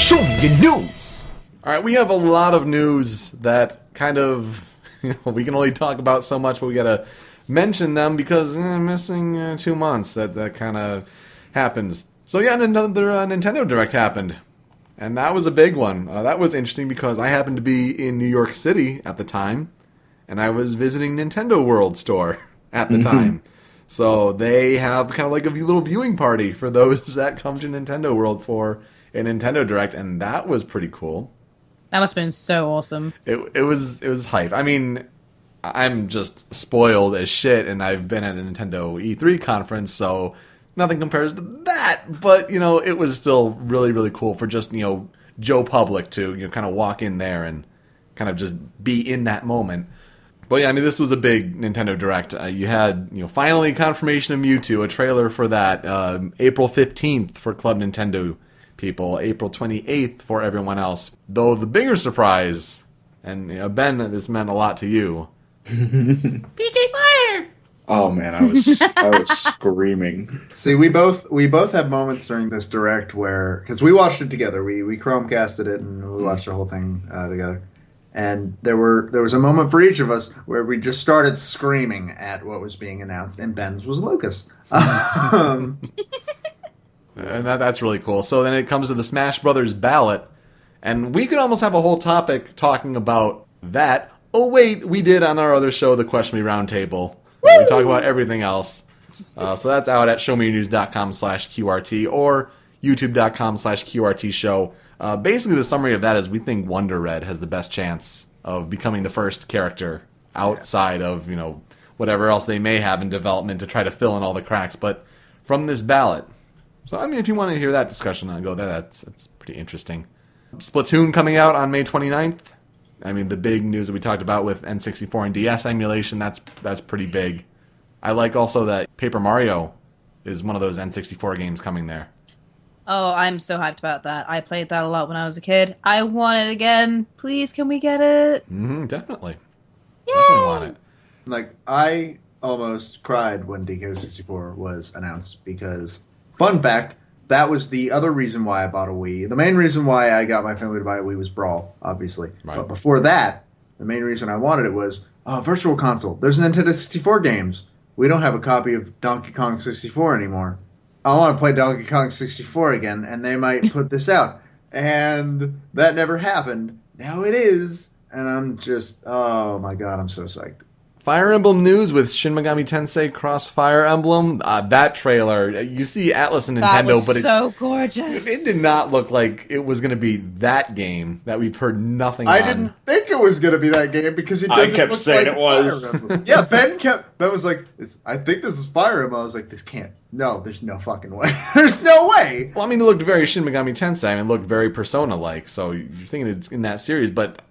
Show me your news! Alright, we have a lot of news that kind of, we can only talk about so much, but we gotta mention them because missing 2 months, that kind of happens. So yeah, another Nintendo Direct happened. And that was a big one. That was interesting because I happened to be in New York City at the time, and I was visiting Nintendo World Store at the time. So they have kind of like a little viewing party for those that come to Nintendo World for a Nintendo Direct, and that was pretty cool. That must have been so awesome. It was hype. I mean, I'm just spoiled as shit, and I've been at a Nintendo E3 conference, so nothing compares to that. But, it was still really, really cool for just, Joe Public to, kind of walk in there and kind of just be in that moment. But yeah, I mean, this was a big Nintendo Direct. You had, finally confirmation of Mewtwo, a trailer for that. April 15th for Club Nintendo people, April 28th for everyone else. Though the bigger surprise, and Ben, this meant a lot to you. PK Fire! Oh man, I was screaming. See, we both had moments during this Direct where, because we watched it together, we Chromecasted it and we watched the whole thing together. And there was a moment for each of us where we just started screaming at what was being announced, and Ben's was Lucas. And that's really cool. So then it comes to the Smash Brothers ballot, and we could almost have a whole topic talking about that. Oh wait, we did on our other show, the Question Me Roundtable. We talk about everything else. So that's out at showmeyournews.com/QRT or youtube.com/QRT show. Basically, the summary of that is we think Wonder Red has the best chance of becoming the first character outside of, whatever else they may have in development to try to fill in all the cracks. But from this ballot. So, I mean, if you want to hear that discussion, I'll go there. That's pretty interesting. Splatoon coming out on May 29th. I mean, the big news that we talked about with N64 and DS emulation, that's pretty big. I like also that Paper Mario is one of those N64 games coming there. Oh, I'm so hyped about that. I played that a lot when I was a kid. I want it again. Please, can we get it? Definitely. Yay! Definitely want it. Like, I almost cried when DK64 was announced because, fun fact, that was the other reason why I bought a Wii. The main reason why I got my family to buy a Wii was Brawl, obviously. Right. But before that, the main reason I wanted it was Virtual Console. There's Nintendo 64 games. We don't have a copy of Donkey Kong 64 anymore. I want to play Donkey Kong 64 again, and they might put this out. And that never happened. Now it is. And I'm just, oh my god, I'm so psyched. Fire Emblem news with Shin Megami Tensei Cross Fire Emblem. That trailer, you see Atlas and Nintendo, that was but so gorgeous. It did not look like it was going to be that game that we've heard nothing I on. didn't think it was going to be that game because it doesn't kept look saying like it was. Fire Emblem. Yeah, Ben was like, I think this is Fire Emblem. I was like, this can't. No, there's no fucking way. There's no way. Well, I mean, it looked very Shin Megami Tensei. I mean, it looked very Persona-like, so you're thinking it's in that series, but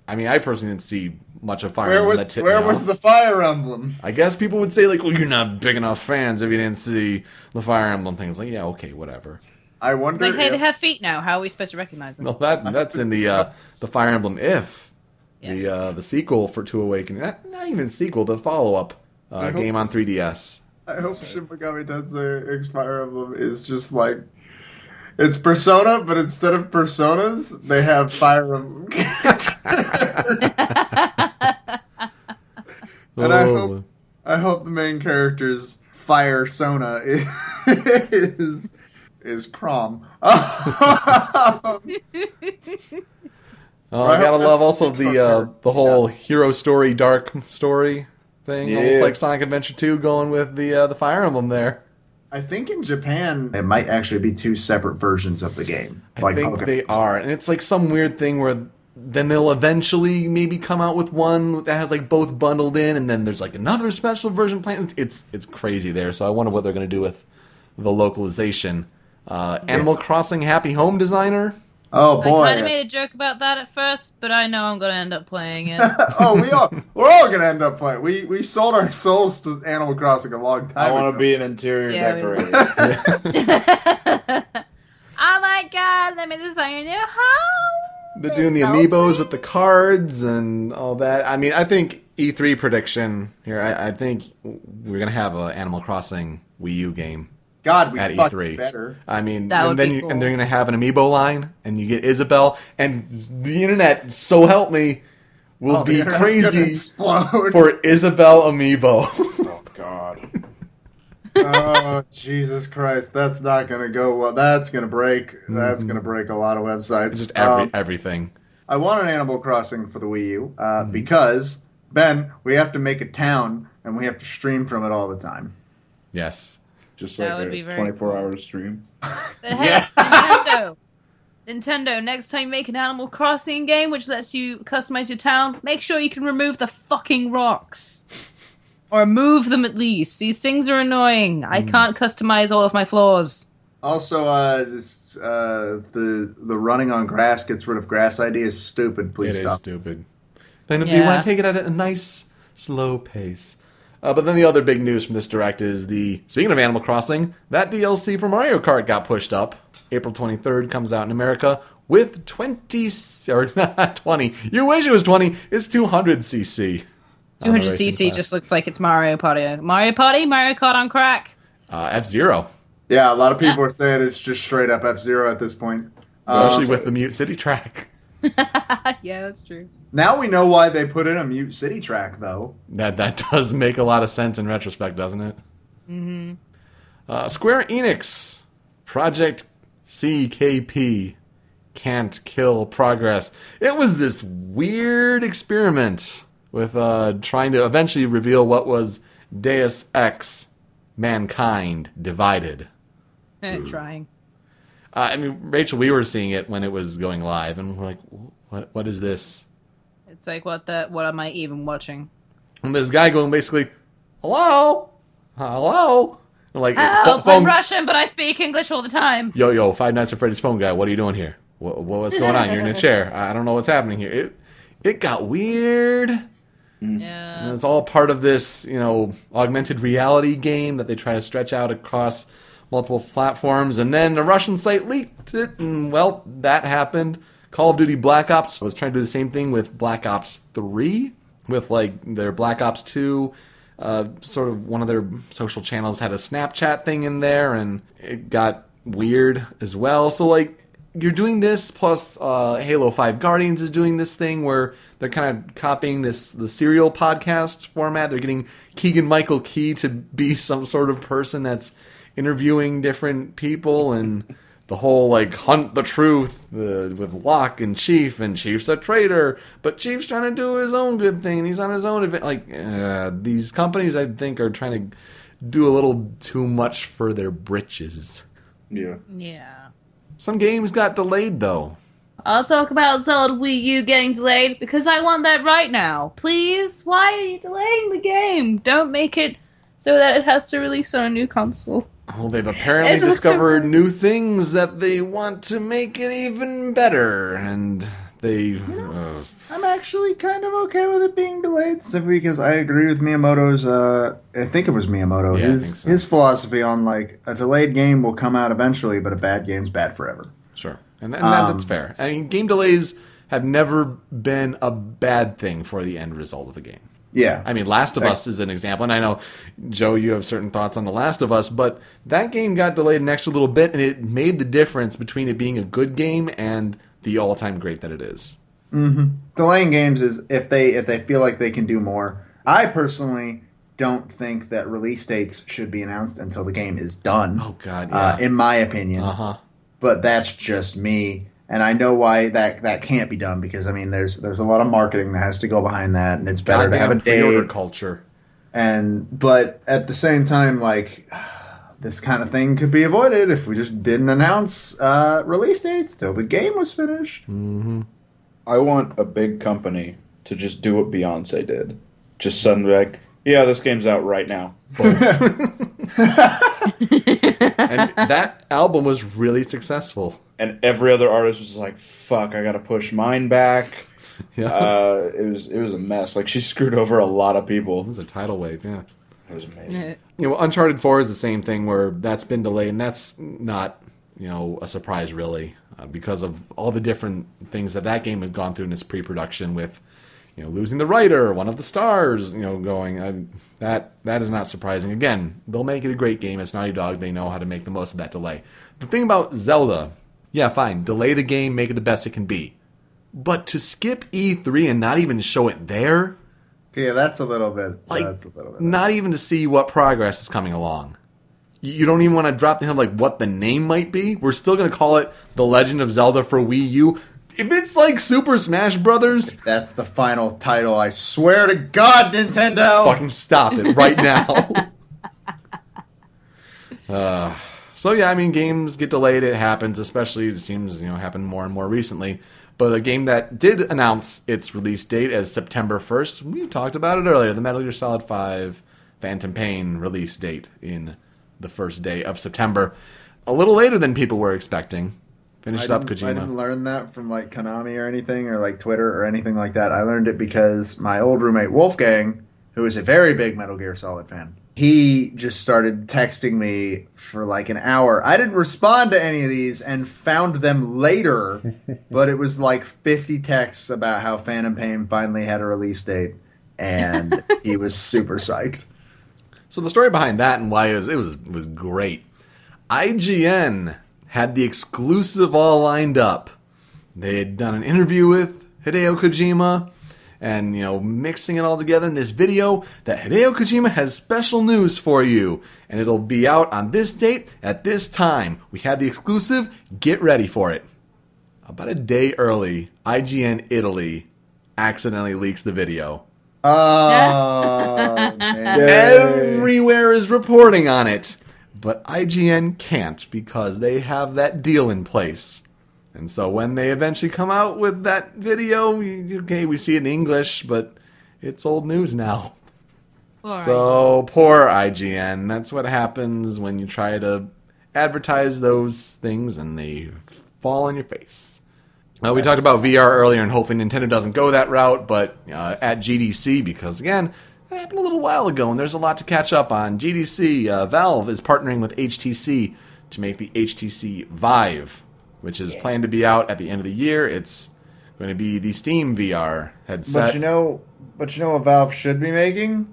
I mean, I personally didn't see much of Fire Emblem. Where was the Fire Emblem? I guess people would say, like, well, you're not big enough fans if you didn't see the Fire Emblem thing. It's like, yeah, okay, whatever. I wonder it's like, hey, they have feet now. How are we supposed to recognize them? No, that's in the Fire Emblem If. Yes. The sequel to Awakening. Not even sequel, the follow-up game on 3DS. I hope Shin Megami Tensei X Fire Emblem is just like, it's Persona, but instead of Personas, they have Fire Emblem characters. And I hope the main character's Fire Sona is Crom. I gotta love also the whole hero story, dark story thing, almost like Sonic Adventure 2 going with the Fire Emblem there. I think in Japan it might actually be two separate versions of the game. I think they are, and it's like some weird thing where then they'll eventually maybe come out with one that has like both bundled in, and then there's like another special version planned. It's crazy there. So I wonder what they're going to do with the localization. Animal Crossing Happy Home Designer. Oh boy! I kind of made a joke about that at first, but I know I'm going to end up playing it. We're all going to end up playing. We sold our souls to Animal Crossing a long time ago. I want to be an interior decorator. Oh my god, let me design your new home! They're doing the amiibos with the cards and all that. I mean, I think E3 prediction here, I think we're going to have an Animal Crossing Wii U game. God, we at fucked E3. better. I mean, That would be and cool. they're going to have an amiibo line, and you get Isabelle, and the internet, so help me, will The be internet's gonna crazy explode. for Isabelle amiibo. Oh God. Oh, Jesus Christ. That's not going to go well. That's going to break. That's going to break a lot of websites. Just everything. I want an Animal Crossing for the Wii U because, Ben, we have to make a town and we have to stream from it all the time. Yes. Just That like would a be very 24-hour stream. But hey, Nintendo, next time you make an Animal Crossing game which lets you customize your town, make sure you can remove the fucking rocks. Or move them at least. These things are annoying. I can't customize all of my floors. Also, the running on grass gets rid of grass idea is stupid. Please It is stop. stupid. Then you Yeah. want to take it at a nice, slow pace. But then the other big news from this Direct is speaking of Animal Crossing, that DLC for Mario Kart got pushed up. April 23rd comes out in America with 20, or not 20. You wish it was 20. It's 200cc. 200cc just looks like it's Mario Party. Mario Party? Mario Kart on crack? F-Zero. Yeah, a lot of people are saying it's just straight up F-Zero at this point. Especially with the Mute City track. Yeah, that's true. Now we know why they put in a Mute City track, though. That does make a lot of sense in retrospect, doesn't it? Mm-hmm. Square Enix. Project CKP. Can't kill progress. It was this weird experiment with trying to eventually reveal what was Deus Ex Mankind Divided. Trying. I mean, Rachel, we were seeing it when it was going live, and we're like, what is this? It's like, what am I even watching? And this guy going basically, hello? Hello? And like, I'm Russian, but I speak English all the time. Yo, Five Nights at Freddy's phone guy, what are you doing here? What's going on? You're in a chair. I don't know what's happening here. It got weird. Yeah. And it's all part of this, augmented reality game that they try to stretch out across multiple platforms. And then the Russian site leaked it, and, well, that happened. Call of Duty Black Ops was trying to do the same thing with Black Ops 3, with, their Black Ops 2. Sort of one of their social channels had a Snapchat thing in there, and it got weird as well. So, you're doing this, plus Halo 5 Guardians is doing this thing where they're kind of copying the serial podcast format. They're getting Keegan-Michael Key to be some sort of person that's interviewing different people, and the whole, hunt the truth with Locke and Chief's a traitor, but Chief's trying to do his own good thing, and he's on his own event. These companies, I think, are trying to do a little too much for their britches. Yeah. Yeah. Some games got delayed, though. I'll talk about Zelda Wii U getting delayed because I want that right now. Please? Why are you delaying the game? Don't make it so that it has to release on a new console. Well, they've apparently discovered new things that they want to make it even better, and they... I'm actually kind of okay with it being delayed, simply because I agree with Miyamoto's, I think it was Miyamoto, Yeah, I think so. his philosophy on, a delayed game will come out eventually, but a bad game's bad forever. Sure. And that's fair. I mean, game delays have never been a bad thing for the end result of a game. Yeah. I mean, Last of Us is an example, and I know, Joe, you have certain thoughts on The Last of Us, but that game got delayed an extra little bit, and it made the difference between it being a good game and the all-time great that it is. Mm-hmm. Delaying games is if they feel like they can do more. I personally don't think that release dates should be announced until the game is done. Oh, God, yeah. In my opinion. Uh-huh. But that's just me. And I know why that can't be done, because, I mean, there's a lot of marketing that has to go behind that, and it's better to have a pre-order date. culture. But at the same time, this kind of thing could be avoided if we just didn't announce release dates till the game was finished. Mm-hmm. I want a big company to just do what Beyonce did. Just suddenly yeah, this game's out right now. And that album was really successful. And every other artist was like, fuck, I gotta push mine back. Yeah. It was a mess. She screwed over a lot of people. It was a tidal wave, yeah. It was amazing. Uncharted 4 is the same thing where that's been delayed, and that's not, a surprise really, because of all the different things that game has gone through in its pre-production with, losing the writer, one of the stars, going. That is not surprising. Again, they'll make it a great game. It's Naughty Dog. They know how to make the most of that delay. The thing about Zelda, yeah, fine. Delay the game, make it the best it can be. But to skip E3 and not even show it there... Yeah, that's a little bit... Not even to see what progress is coming along. You don't even want to drop the hint like what the name might be. We're still going to call it The Legend of Zelda for Wii U. If it's like Super Smash Brothers... That's the final title, I swear to God, Nintendo! Fucking stop it right now. So yeah, I mean, games get delayed. It happens, especially it seems, happen more and more recently. But a game that did announce its release date as September 1st, we talked about it earlier, the Metal Gear Solid 5 Phantom Pain release date in the first day of September. A little later than people were expecting. Finished up, Kojima. I didn't learn that from like Konami or anything, or like Twitter or anything like that. I learned it because my old roommate Wolfgang, who is a very big Metal Gear Solid fan, he just started texting me for like an hour. I didn't respond to any of these and found them later, but it was like 50 texts about how Phantom Pain finally had a release date, and he was super psyched. So the story behind that and why it was great. IGN had the exclusive all lined up. They had done an interview with Hideo Kojima and, mixing it all together in this video that Hideo Kojima has special news for you. And it'll be out on this date at this time. We had the exclusive. Get ready for it. About a day early, IGN Italy accidentally leaks the video. Oh, man. Everywhere is reporting on it. But IGN can't because they have that deal in place. And so when they eventually come out with that video, we see it in English, but it's old news now. Poor IGN. That's what happens when you try to advertise those things and they fall in your face. We talked about VR earlier, and hopefully Nintendo doesn't go that route, but at GDC, because again, that happened a little while ago, and there's a lot to catch up on. GDC, Valve is partnering with HTC to make the HTC Vive, which is planned to be out at the end of the year. It's going to be the Steam VR headset. But you know what Valve should be making?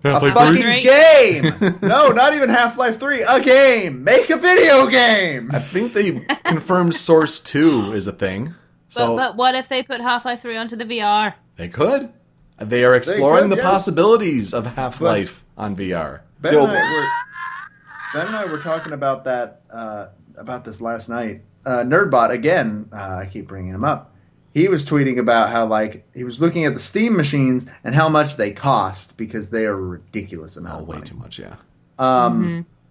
Half-Life a 3? fucking game! No, not even Half-Life 3. A game! Make a video game! I think they confirmed Source 2 is a thing. So But what if they put Half-Life 3 onto the VR? They could. They are exploring the possibilities of Half-Life on VR. Ben and I were talking about that about this last night. Nerdbot, again, I keep bringing him up. He was tweeting about how, he was looking at the Steam machines and how much they cost because they are a ridiculous amount of money. Way too much, yeah.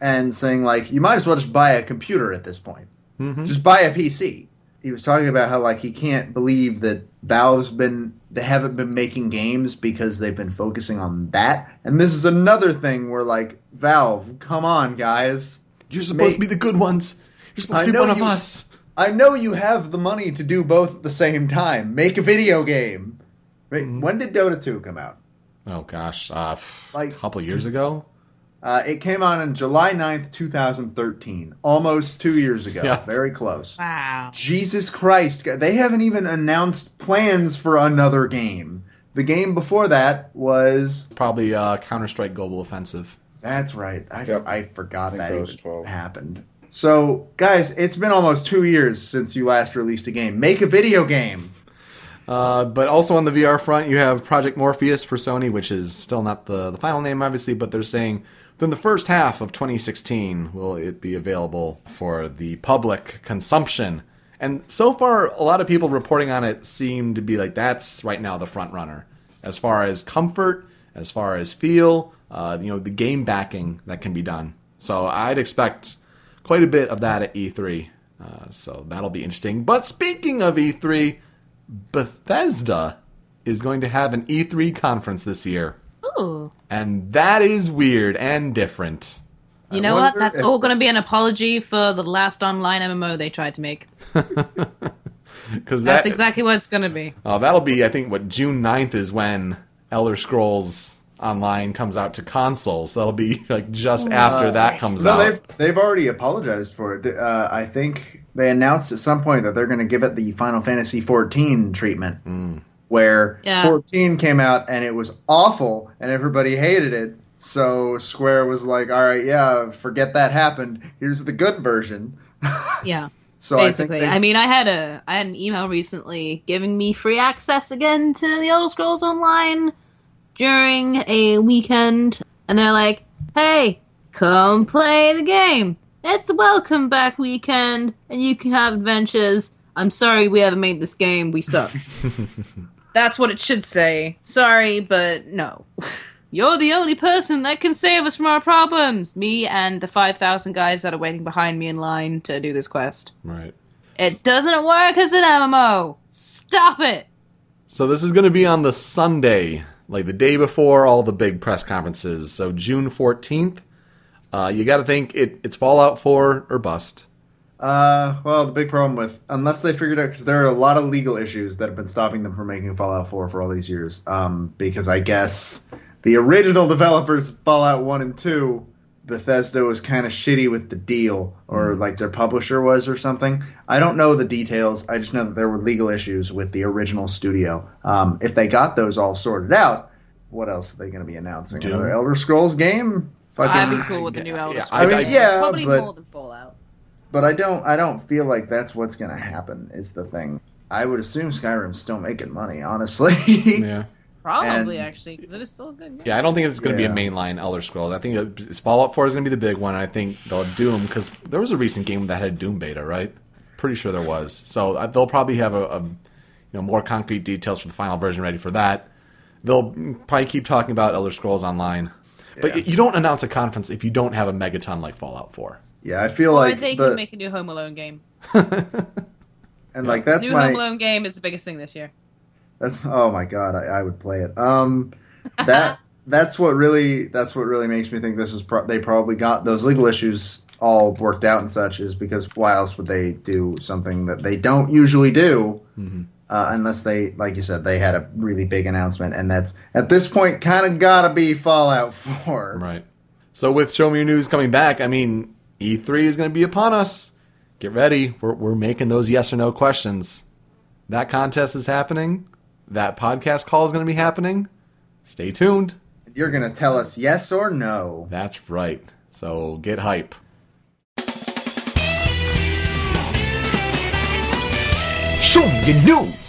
And saying, you might as well just buy a computer at this point. Mm-hmm. Just buy a PC. He was talking about how, he can't believe that they haven't been making games because they've been focusing on that. And this is another thing where, Valve, come on, guys. You're supposed to be the good ones. You're supposed to be one of us. I know you have the money to do both at the same time. Make a video game. When did Dota 2 come out? Oh, gosh. A couple years ago? It came out on July 9th, 2013. Almost 2 years ago. Yeah. Very close. Wow. Jesus Christ. They haven't even announced plans for another game. The game before that was... Probably Counter-Strike Global Offensive. That's right. I forgot that even happened. So, guys, it's been almost 2 years since you last released a game. Make a video game. But also on the VR front, you have Project Morpheus for Sony, which is still not the final name, obviously, but they're saying within the first half of 2016 will it be available for the public consumption. And so far, a lot of people reporting on it seem to be that's right now the front runner. As far as comfort, as far as feel, the game backing that can be done. So I'd expect quite a bit of that at E3. So that'll be interesting. But speaking of E3, Bethesda is going to have an E3 conference this year. Ooh. And that is weird and different. You know what? That's all going to be an apology for the last online MMO they tried to make. That's exactly what it's going to be. Oh, that'll be, I think, June 9th is when Elder Scrolls Online comes out to consoles. That'll be just after that comes out. No, they've already apologized for it. I think they announced at some point that they're going to give it the Final Fantasy XIV treatment. where Yeah. 14 came out and it was awful and everybody hated it. So Square was like, all right, yeah, forget that happened. Here's the good version. Yeah. So Basically, I think I had an email recently giving me free access again to the Elder Scrolls Online during a weekend, and they're like, "Hey, come play the game. It's a welcome back weekend, and you can have adventures. I'm sorry we haven't made this game. We suck." That's what it should say. Sorry, but no. You're the only person that can save us from our problems. Me and the 5,000 guys that are waiting behind me in line to do this quest. Right. It doesn't work as an MMO. Stop it. So this is going to be on the Sunday, like the day before all the big press conferences. So June 14th. You got to think it's Fallout 4 or bust. well, the big problem with, unless they figured out, because there are a lot of legal issues that have been stopping them from making Fallout 4 for all these years. Because I guess the original developers of Fallout 1 and 2, Bethesda was kind of shitty with the deal, or like their publisher was or something. I don't know the details. I just know that there were legal issues with the original studio. If they got those all sorted out, what else are they going to be announcing? Doom? Another Elder Scrolls game? I'd be cool with the new Elder yeah, Scrolls. I mean, yeah, Probably but- more than Fallout. But I don't feel like that's what's going to happen, is the thing. I would assume Skyrim's still making money, honestly. Yeah. Probably, And- actually, because it is still a good game. Yeah, I don't think it's going to Yeah. be a mainline Elder Scrolls. I think it's Fallout 4 is going to be the big one, and I think they'll Doom, because there was a recent game that had Doom beta, right? Pretty sure there was. So they'll probably have a more concrete details for the final version ready for that. They'll probably keep talking about Elder Scrolls Online. But Yeah. you don't announce a conference if you don't have a megaton like Fallout 4. Yeah, I feel Or like they can make a new Home Alone game. and like that's New my Home Alone game is the biggest thing this year. that's oh my god, I would play it. That's what really makes me think this is they probably got those legal issues all worked out and such, is because why else would they do something that they don't usually do? Unless they, like you said, they had a really big announcement, and that's at this point kind of gotta be Fallout 4. Right. So with Show Me Your News coming back, I mean, E3 is going to be upon us. Get ready. We're making those yes or no questions. That contest is happening. That podcast call is going to be happening. Stay tuned. You're gonna tell us yes or no. That's right. So get hype. Show me your news.